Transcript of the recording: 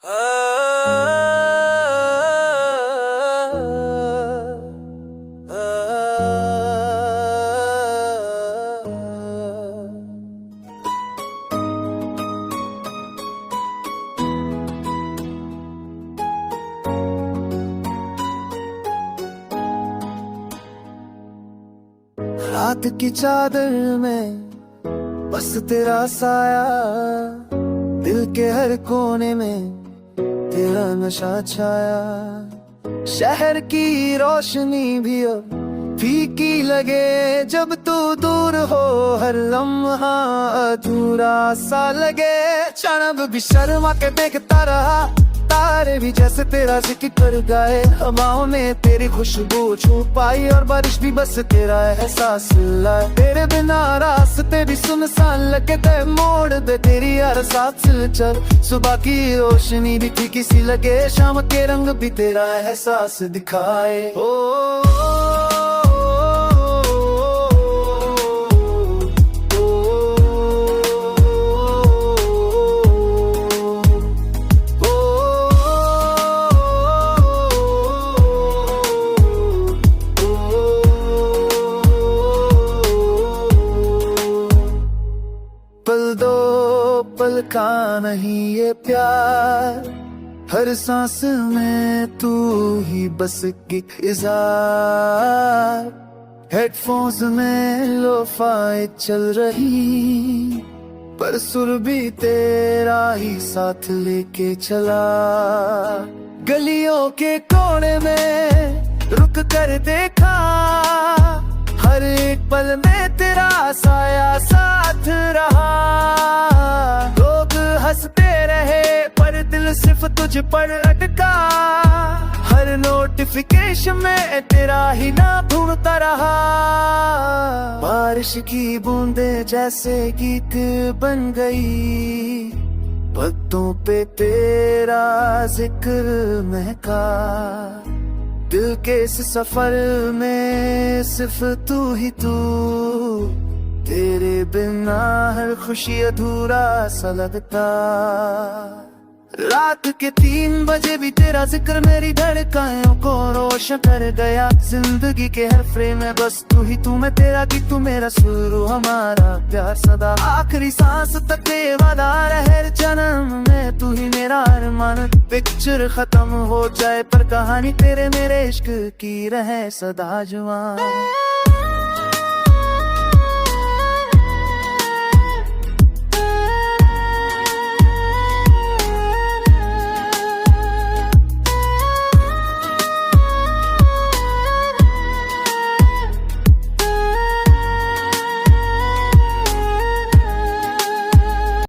रात की चादर में बस तेरा साया, दिल के हर कोने में तेरा नशा छाया। शहर की रोशनी भी अब फीकी लगे जब तू दूर हो, हर लम्हा अधूरा सा लगे। चांद भी शर्मा के देखता रहा, तारे भी जैसे तेरा जिक्र गाए। हवाओं में तेरी खुशबू छुपाई और बारिश भी बस तेरा एहसास लाए। तेरे बिना रास्ते भी सुनसान लगे, ते मोड़ दे तेरी हर साथ चल। सुबह की रोशनी भी थी किसी लगे, शाम के रंग भी तेरा एहसास दिखाए। पल दो पल का नहीं ये प्यार, हर सांस में तू ही बस की इज़ार। हेडफोन्स में लोफाई चल रही, पर सुर भी तेरा ही साथ लेके चला। गलियों के कोने में रुक कर देखा, हर एक पल में तेरा साया साथ रहा। लोग हंसते रहे पर दिल सिर्फ तुझ पर अटका, हर नोटिफिकेशन में तेरा ही नाम ढूंढता रहा। बारिश की बूंदें जैसे गीत बन गई, पत्तों पे तेरा जिक्र महका। दिल के इस सफर में सिर्फ तू ही तू, तेरे बिना हर खुशी अधूरा सा लगता। रात के 3 बजे भी तेरा जिक्र मेरी धड़कनों को रोशन कर गया। जिंदगी के हर फ्रेम में बस तू ही तू, मैं तेरा कि तू मेरा शुरू, हमारा प्यार सदा। आखिरी सांस तक ये वादा रहे, जन्म में तू ही मेरा अरमान। पिक्चर खत्म हो जाए पर कहानी तेरे मेरे इश्क की रहे सदा जुबान।